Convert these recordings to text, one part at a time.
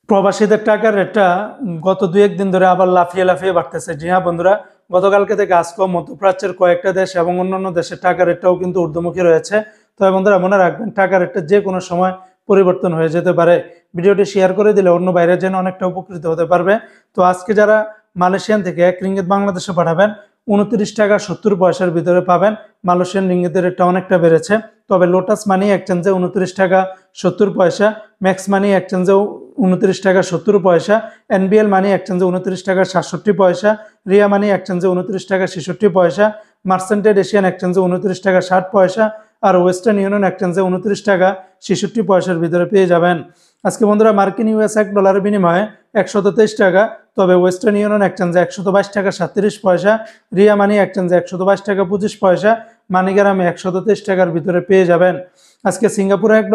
প্রবাসীদের টাকার রেটটা গত দুই একদিন ধরে আবার লাফিয়ে লাফিয়ে বাড়তেছে। জি হ্যাঁ বন্ধুরা, গতকালকে থেকে আজকেও মধ্যপ্রাচ্যের কয়েকটা দেশ এবং অন্যান্য দেশের টাকার রেটটাও কিন্তু ঊর্ধ্বমুখী রয়েছে। তবে বন্ধুরা মনে রাখবেন, টাকার রেটটা যে কোনো সময় পরিবর্তন হয়ে যেতে পারে। ভিডিওটি শেয়ার করে দিলে অন্য বাইরে যেন অনেকটা উপকৃত হতে পারবে। তো আজকে যারা মালয়েশিয়ান থেকে 1 রিঙ্গিত বাংলাদেশে পাঠাবেন 29 টাকা 70 পয়সার ভিতরে পাবেন। মালয়েশিয়ান রিঙ্গিতের রেটটা অনেকটা বেড়েছে। তবে লোটাস মানি এক্সচেঞ্জে 29 টাকা 70 পয়সা, ম্যাক্স মানি এক্সচেঞ্জেও 29 টাকা 70 পয়সা, এনবিএল মানি এক্সচেঞ্জে 29 টাকা 67 পয়সা, রিয়া মানি এক্সচেঞ্জে 29 টাকা 66 পয়সা, মার্সেন্টেড এশিয়ান এক্সচেঞ্জে 29 টাকা 60 পয়সা আর ওয়েস্টার্ন ইউনিয়ন এক্সচেঞ্জে 29 টাকা 66 পয়সার ভিতরে পেয়ে যাবেন। আজকে বন্ধুরা মার্কিন ইউএস $1 বিনিময়ে 123 টাকা, তবে ওয়েস্টার্ন ইউনিয়ন এক্সচেঞ্জে 122 টাকা 37 পয়সা, রিয়া মানি এক্সচেঞ্জে 122 টাকা 25 পয়সা, মানিগ্রামে 123 টাকার ভিতরে পেয়ে যাবেন। আজকে সিঙ্গাপুরে $1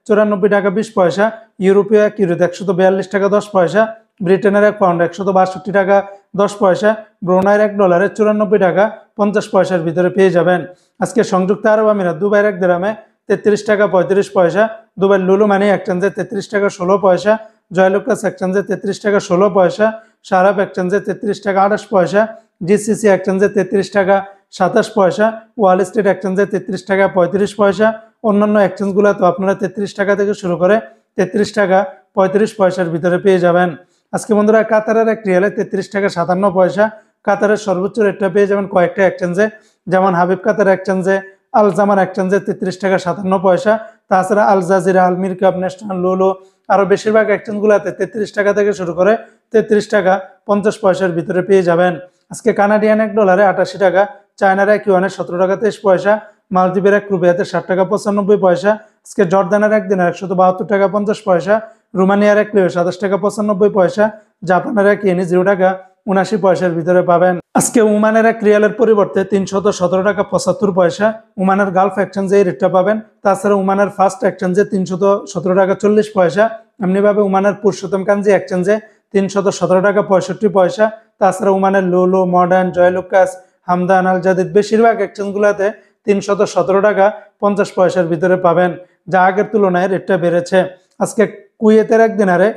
94 টাকা 20 পয়সা, ইউরোপীয় এক ইউরোতে 142 টাকা 10 পয়সা, ব্রিটেনের এক পাউন্ড 162 টাকা 10 পয়সা, ব্রুনাইয়ের $1 94 টাকা 50 পয়সার ভিতরে পেয়ে যাবেন। আজকে সংযুক্ত আরব আমিরাত দুবাইয়ের 1 দিরহামে 33 টাকা 35 পয়সা, দুবাই লুলু মানি এক্সচেঞ্জে 33 টাকা 16 পয়সা, জয়লুকাস এক্সচেঞ্জে 33 টাকা 16 পয়সা, সারাপ এক্সচেঞ্জে 33 টাকা 28 পয়সা, জিসিসি এক্সচেঞ্জে 33 টাকা 27 পয়সা, ওয়াল স্ট্রিট এক্সচেঞ্জে 33 টাকা 35 পয়সা। অন্যান্য এক্সচেঞ্জগুলো তো আপনারা 33 টাকা থেকে শুরু করে 33 টাকা 35 পয়সার ভিতরে পেয়ে যাবেন। আজকে বন্ধুরা কাতারের এক রিয়ালে 33 টাকা 57 পয়সা, কাতারের সর্বোচ্চ রেটটা পেয়ে যাবেন কয়েকটা এক্সচেঞ্জে, যেমন হাবিব কাতার এক্সচেঞ্জে, আল জামান এক্সচেঞ্জে 33 টাকা 57 পয়সা, তাছাড়া আল জাজিরা, আল মিরকাব, ন্যাশনাল, লুলু আরও বেশিরভাগ এক্সচেঞ্জগুলোতে 33 টাকা থেকে শুরু করে 33 টাকা 50 পয়সার ভিতরে পেয়ে যাবেন। আজকে কানাডিয়ান $1 88 টাকা, চায়নার এক ইউয়ানে 17 টাকা 23 পয়সা, মালদ্বীপের এক রুপিয়াতে 60 টাকা 95 পয়সা, আজকে জর্দানের এক দিনার 172 টাকা 50 পয়সা, রোমানিয়ার এক লিও 27 টাকা 95 পয়সা, জাপানের এক ইয়েনি 0 টাকা 79 পয়সার ভিতরে পাবেন। আজকে ওমানের এক রিয়ালের পরিবর্তে 317 টাকা 75 পয়সা, ওমানের গালফ এক্সচেঞ্জে এই রেটটা পাবেন। তাছাড়া ওমানের ফার্স্ট এক্সচেঞ্জে 317 টাকা 40 পয়সা, এমনিভাবে ওমানের পুরুষোত্তম কাঞ্জি এক্সচেঞ্জে 317 টাকা 65 পয়সা, তাছাড়া ওমানের লুলু, মডার্ন, জয়লুকাস, হামদান, আল জাদিদ বেশিরভাগ এক্সচেঞ্জগুলোতে 317 টাকা 50 পয়সার ভিতরে পাবেন, যা আগের তুলনায় রেটটা বেড়েছে। আজকে কুয়েতের এক দিনারে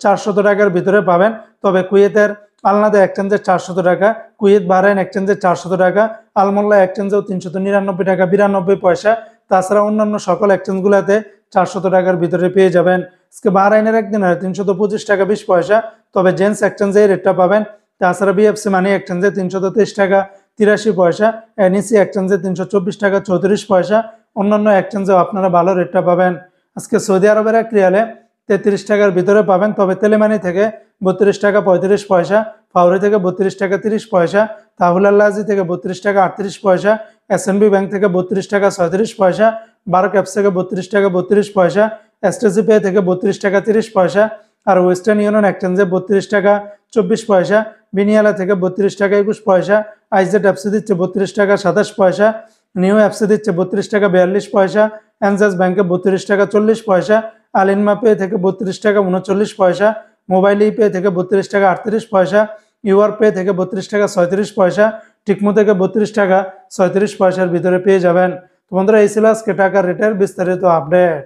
400 টাকার ভিতরে পাবেন, তবে কুয়েতের আলনাদা এক্সচেঞ্জে 400 টাকা, কুয়েত বাহরাইন এক্সচেঞ্জে 400 টাকা, আলমোল্লা এক্সচেঞ্জেও 399 টাকা 92 পয়সা, তাছাড়া অন্যান্য সকল এক্সচেঞ্জগুলোতে 400 টাকার ভিতরে পেয়ে যাবেন। আজকে বাহরাইনের এক দিনারে 325 টাকা 20 পয়সা, তবে জেন্স এক্সচেঞ্জে এই রেটটা পাবেন। তাছাড়া বিএফসি মানি এক্সচেঞ্জে 323 টাকা 83 পয়সা, এনইসি এক্সচেঞ্জে 324 টাকা 34 পয়সা, অন্যান্য এক্সচেঞ্জেও আপনারা ভালো রেটটা পাবেন। আজকে সৌদি আরবের এক রিয়ালে 33 টাকার ভিতরে পাবেন, তবে তেলেমানি থেকে 32 টাকা 35 পয়সা, ফাউরি থেকে 32 টাকা 30 পয়সা, তাহুল আল্লাজি থেকে 32 টাকা 38 পয়সা, এসএনবি ব্যাংক থেকে 32 টাকা 36 পয়সা, বারো ক্যাপস থেকে 32 টাকা 32 পয়সা, এসটিসি পে থেকে 32 টাকা 30 পয়সা, আর ওয়েস্টার্ন ইউনিয়ন এক্সচেঞ্জে 32 টাকা 24 পয়সা, বিনিয়ালা থেকে 32 টাকা 21 পয়সা, আইজেড এফসি দিচ্ছে 32 টাকা 27 পয়সা, নিউ এফসি দিচ্ছে 32 টাকা 42 পয়সা, এনজাস ব্যাংকে 32 টাকা 40 পয়সা, আলিনমা পে থেকে 32 টাকা 39 পয়সা, মোবাইল ই পে থেকে 32 টাকা 38 পয়সা, ইউআর পে থেকে 32 টাকা 37 পয়সা, টিকমো থেকে 32 টাকা 37 পয়সার ভিতরে পেয়ে যাবেন। তো বন্ধুরা এই ছিল আজকে টাকার রেটের বিস্তারিত আপডেট।